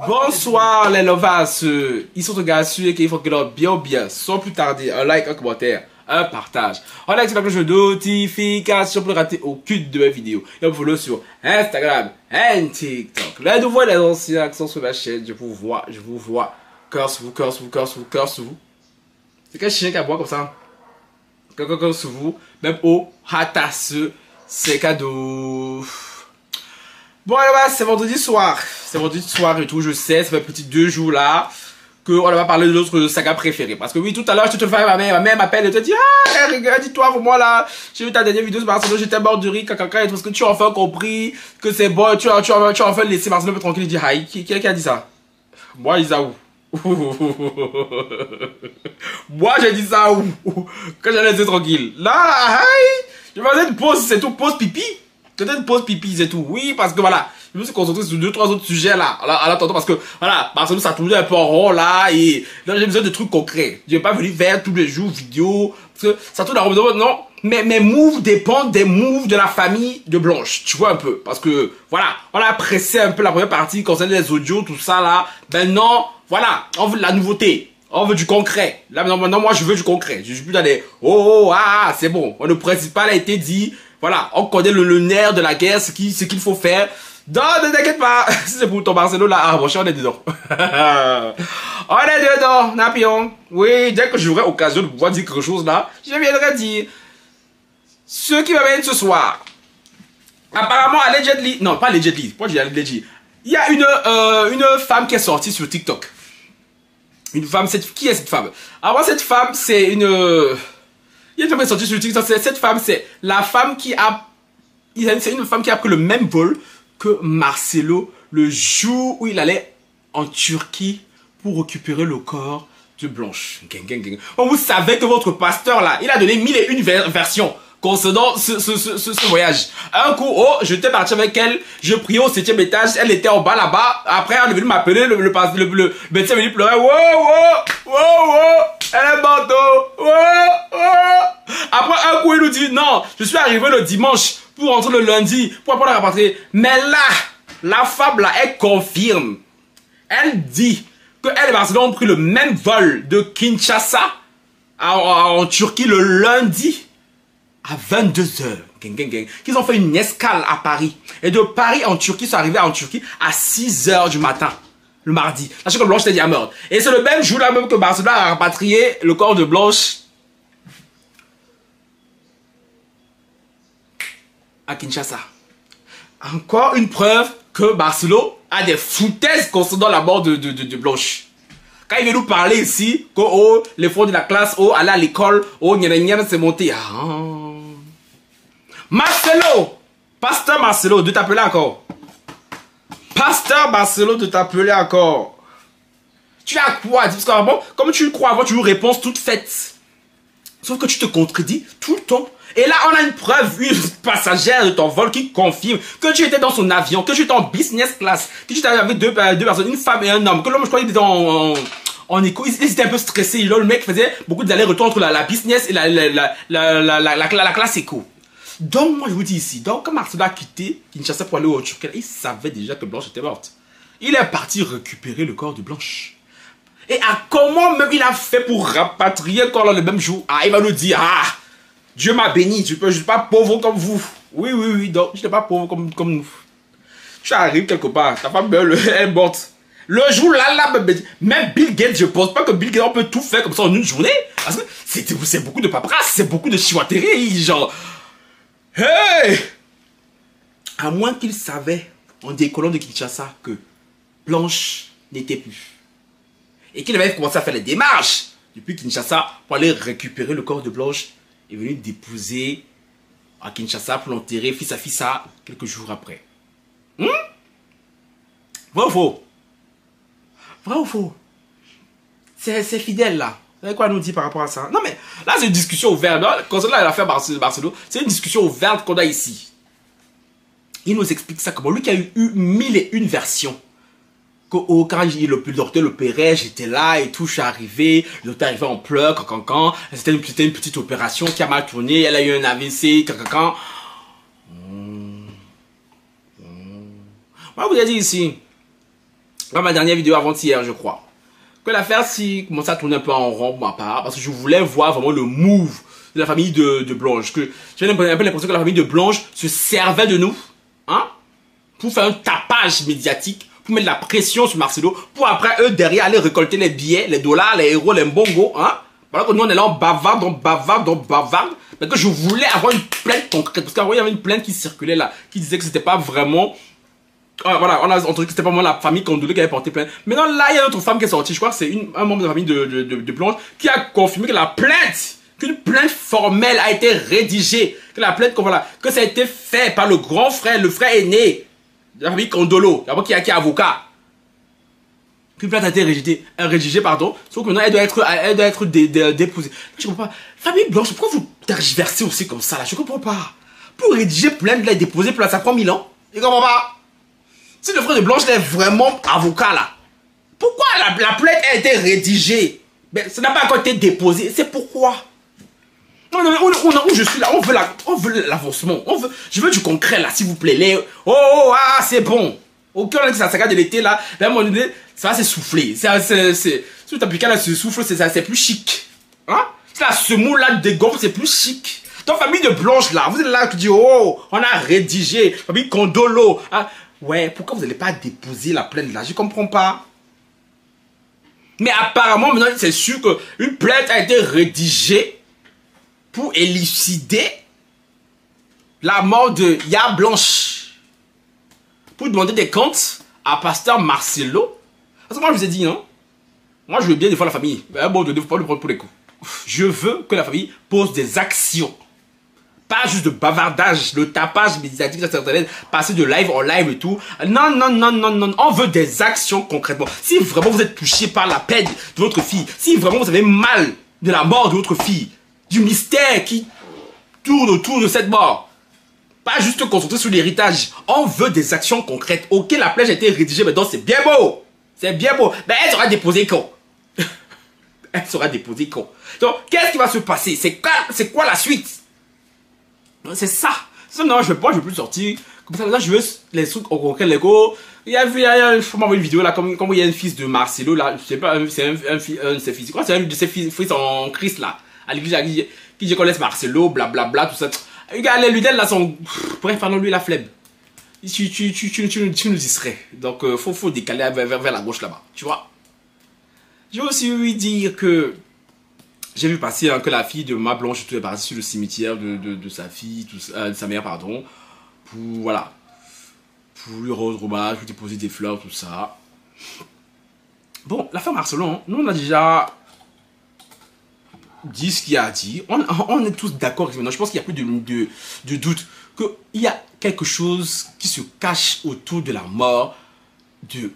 Bonsoir les lovas, ils sont gars et qu'il faut que leur bien, sans plus tarder, un like, un commentaire, un partage. On active la cloche de notification pour ne rater aucune de mes vidéos. Et on follow sur Instagram et TikTok. Les nouveaux et les anciens accents sur ma chaîne, je vous vois. Curse vous. C'est quel chien qui aboie comme ça? Curse vous, même au hatasse, c'est cadeau. Bon, alors, c'est vendredi soir. C'est vendredi soir et tout, je sais. Ça fait petit 2 jours là qu'on va parler de notre saga préférée. Parce que oui, tout à l'heure, je te le fais, ma mère m'appelle et te dit: ah, regarde, dis-toi, pour moi là, j'ai vu ta dernière vidéo sur Barcelone, j'étais mort de rire, caca, et tout, parce que tu as enfin compris que c'est bon, tu as enfin laissé Barcelone tranquille. Il dit: aïe, qui a dit ça? Moi, Isaou. Moi, j'ai dit ça où? Quand j'allais laisser tranquille. Là, aïe, je faisais une pause, c'est tout, pause pipi. Peut-être une pause pipi, c'est tout. Oui, parce que voilà, je me suis concentré sur 2-3 autres sujets là. Alors, parce que voilà, Barcelone, ça tournait un peu en rond là. Et là, j'ai besoin de trucs concrets. Je vais pas venir faire tous les jours vidéo. Parce que ça tourne en rond. Non, mais mes moves dépendent des moves de la famille de Blanche. Tu vois un peu. Parce que voilà, on a pressé un peu la première partie concernant les audios, tout ça là. Ben non, voilà, on veut de la nouveauté. On veut du concret. Là, maintenant, moi, je veux du concret. Je suis plus dans des c'est bon. Le principal a été dit. Voilà, on connaît le nerf de la guerre, ce qu'il faut faire. Non, ne t'inquiète pas. Si c'est pour ton Barcelone là, ah bon, on est dedans. On est dedans, Napion. Oui, dès que j'aurai occasion de pouvoir dire quelque chose là, je viendrai dire. Ce qui m'amène ce soir. Apparemment, allegedly, non, pas allegedly, moi j'ai allegedly. Il y a une femme qui est sortie sur TikTok. Une femme, qui est cette femme? Alors, cette femme, c'est une... Il y a une femme qui est sortie sur TikTok. Cette femme, c'est la femme qui a... C'est une femme qui a pris le même vol que Marcelo le jour où il allait en Turquie pour récupérer le corps de Blanche. Bon, vous savez que votre pasteur, là, il a donné 1001 versions concernant ce voyage. Un coup, j'étais parti avec elle, je priais au 7e étage, elle était en bas là-bas. Après, elle est venue m'appeler, le médecin est venu pleurer. Wow, elle est morte. Après, un coup, il nous dit: non, je suis arrivé le dimanche pour rentrer le lundi, pour la rapatrier. Mais là, la femme là, elle confirme. Elle dit que elle et Barcelone ont pris le même vol de Kinshasa en Turquie le lundi à 22h. Qu'ils ont fait une escale à Paris. Et de Paris en Turquie, ils sont arrivés en Turquie à 6h du matin. Le mardi. Sachez que Blanche était déjà morte. Et c'est le même jour là même que Barcelone a rapatrié le corps de Blanche à Kinshasa. Encore une preuve que Barcelone a des foutaises concernant la mort de Blanche. Quand il vient nous parler ici, que les fonds de la classe, aller à l'école, c'est monté. Marcelo, pasteur Marcelo, de t'appeler encore. Pasteur Marcelo, de t'appeler encore. Tu as quoi? Parce que bon, comme tu le crois avoir toujours une réponse toute faite. Sauf que tu te contredis tout le temps. Et là, on a une preuve, une passagère de ton vol qui confirme que tu étais dans son avion, que tu étais en business class, que tu étais avec deux personnes, une femme et un homme, que l'homme, je crois, il était en écho. Ils étaient un peu stressés. Le mec faisait beaucoup d'allers-retours entre la business et la classe éco. Donc, moi, je vous dis ici, donc, quand Marcelo a quitté Kinshasa pour aller au Turquie, il savait déjà que Blanche était morte. Il est parti récupérer le corps de Blanche. Et à comment même il a fait pour rapatrier le corps là le même jour? Ah, il va nous dire: ah, Dieu m'a béni, je suis pas pauvre comme vous. Oui, donc, je suis pas pauvre comme nous. Tu arrives quelque part, ta femme meurt, elle est morte. Le jour là, même Bill Gates, je pense pas que Bill Gates, on peut tout faire comme ça en une journée. Parce que c'est beaucoup de paperasse, c'est beaucoup de chihuaterie, genre... Hey! À moins qu'il savait, en décollant de Kinshasa, que Blanche n'était plus. Et qu'il avait commencé à faire les démarches depuis Kinshasa pour aller récupérer le corps de Blanche et venir d'épouser à Kinshasa pour l'enterrer fils à fissa quelques jours après. Vrai ou faux? Vrai ou faux? C'est fidèle là. Vous savez quoi nous dit par rapport à ça? Non mais là c'est une discussion ouverte. Concernant l'affaire Barcelone, c'est une discussion ouverte qu'on a ici. Il nous explique ça comment lui qui a eu 1001 versions. Quand le docteur l'opérait, j'étais là et tout, je suis arrivé, le docteur arrivait en pleurs, c'était une petite opération qui a mal tourné, elle a eu un AVC, Moi, je vous ai dit ici, Dans ma dernière vidéo avant-hier, je crois, que l'affaire s'y commençait à tourner un peu en rond pour ma part, parce que je voulais voir vraiment le move de la famille de Blanche. Que j'avais un peu l'impression que la famille de Blanche se servait de nous, hein, pour faire un tapage médiatique, pour mettre la pression sur Marcelo, pour après eux derrière aller récolter les billets, les dollars, les euros, les mbongos, hein. Alors que nous on est là, on bavarde, mais que je voulais avoir une plainte concrète, parce qu'avant il y avait une plainte qui circulait là, qui disait que c'était pas vraiment, voilà, on a entendu que c'était pas vraiment la famille Condolé qui avait porté plainte. Maintenant là il y a une autre femme qui est sortie, je crois que c'est un membre de la famille de Blanche, qui a confirmé que la plainte, qu'une plainte formelle a été rédigée, que la plainte, voilà, que ça a été fait par le grand frère, le frère aîné de la famille Condolo, qui est avocat. Qu'une plainte a été rédigée, pardon, sauf que maintenant elle doit être déposée. Je comprends pas. Famille Blanche, pourquoi vous tergiversez aussi comme ça là? Je comprends pas. Pour rédiger plainte, là, déposer plainte, ça prend 1000 ans. Je comprends pas. Si le frère de Blanche est vraiment avocat là, pourquoi la plainte a été rédigée? Mais ça n'a pas encore été déposé. C'est pourquoi? Non, non, où je suis là, on veut l'avancement. Je veux du concret là, s'il vous plaît. C'est bon. Au cœur de ça saga de l'été là, à un moment donné, ça va s'essouffler. Si le tapis là se souffle, c'est plus chic. Hein? Si la semoule là dégonfle, c'est plus chic. Dans la famille de Blanche là, vous êtes là qui dit oh, on a rédigé, famille Condolo. Ah, ouais, pourquoi vous n'allez pas déposer la plainte là? Je comprends pas. Mais apparemment, maintenant, c'est sûr qu'une plainte a été rédigée pour élucider la mort de Ya Blanche. Pour demander des comptes à pasteur Marcelo. Parce que moi, je vous ai dit, non? Moi, je veux bien défendre la famille. Mais bon, de ne pas le prendre pour les coups. Je veux que la famille pose des actions. Pas juste de bavardage, le tapage médiatique, passer de live en live et tout. Non, non, non, non, non. On veut des actions concrètement. Si vraiment vous êtes touché par la peine de votre fille, si vraiment vous avez mal de la mort de votre fille, du mystère qui tourne autour de cette mort, pas juste concentrer sur l'héritage. On veut des actions concrètes. Ok, la plainte a été rédigée, mais donc c'est bien beau. C'est bien beau. Mais elle sera déposée quand? Elle sera déposée quand? Donc, qu'est-ce qui va se passer? C'est quoi la suite? C'est ça. Non, je veux plus sortir. Comme ça, là, je veux les trucs au concret. Il y a une vidéo là, comme il y a un fils de Marcelo là. Je sais pas, c'est un de ses fils. Quoi, c'est un de ses fils en Christ là. À l'église, qui je connais Marcelo, blablabla, tout ça. Regarde, les Ludel là sont. Bref, pardon, lui la flemme. Tu nous dirais. Donc, faut décaler vers la gauche là-bas. Tu vois. Je veux aussi lui dire que. J'ai vu passer que la fille de Ma Blanche est partie sur le cimetière de sa fille, de sa mère, pardon. Pour, voilà. Pour lui rendre hommage, pour déposer des fleurs, tout ça. Bon, l'affaire Marcelo, hein, nous on a déjà dit ce qu'il a dit. On est tous d'accord maintenant. Je pense qu'il n'y a plus de doute qu'il y a quelque chose qui se cache autour de la mort de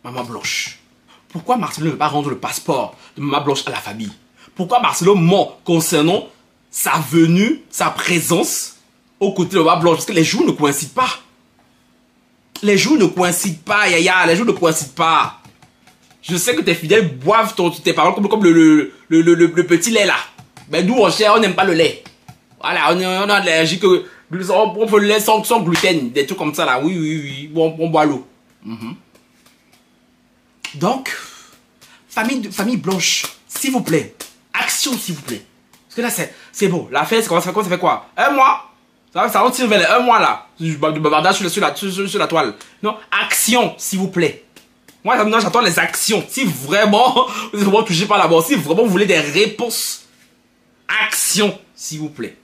Maman Blanche. Pourquoi Marcelo ne veut pas rendre le passeport de Maman Blanche à la famille? Pourquoi Marcelo ment concernant sa venue, sa présence aux côtés de Maman Blanche? Parce que les jours ne coïncident pas. Les jours ne coïncident pas, Yaya. Les jours ne coïncident pas. Je sais que tes fidèles boivent tes paroles comme le petit lait là. Mais nous, on n'aime pas le lait. Voilà, on est allergique. On peut le lait sans gluten. Des trucs comme ça là. Oui. Bon, on boit l'eau. Donc, famille Blanche, s'il vous plaît. Action, s'il vous plaît. Parce que là, c'est bon. L'affaire, ça fait quoi? Un mois? Ça va tirer vers un mois là. De bavardage sur la toile. Non, action, s'il vous plaît. Moi, maintenant, j'attends les actions. Si vraiment vous êtes vraiment touché par la mort, si vraiment vous voulez des réponses, action, s'il vous plaît.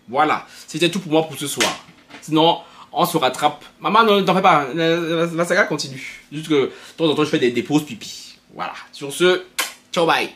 Voilà. C'était tout pour moi pour ce soir. Sinon, on se rattrape. Maman, ne t'en fais pas. La saga continue. Juste que, de temps en temps, je fais des pauses pipi. Voilà. Sur ce, ciao, bye.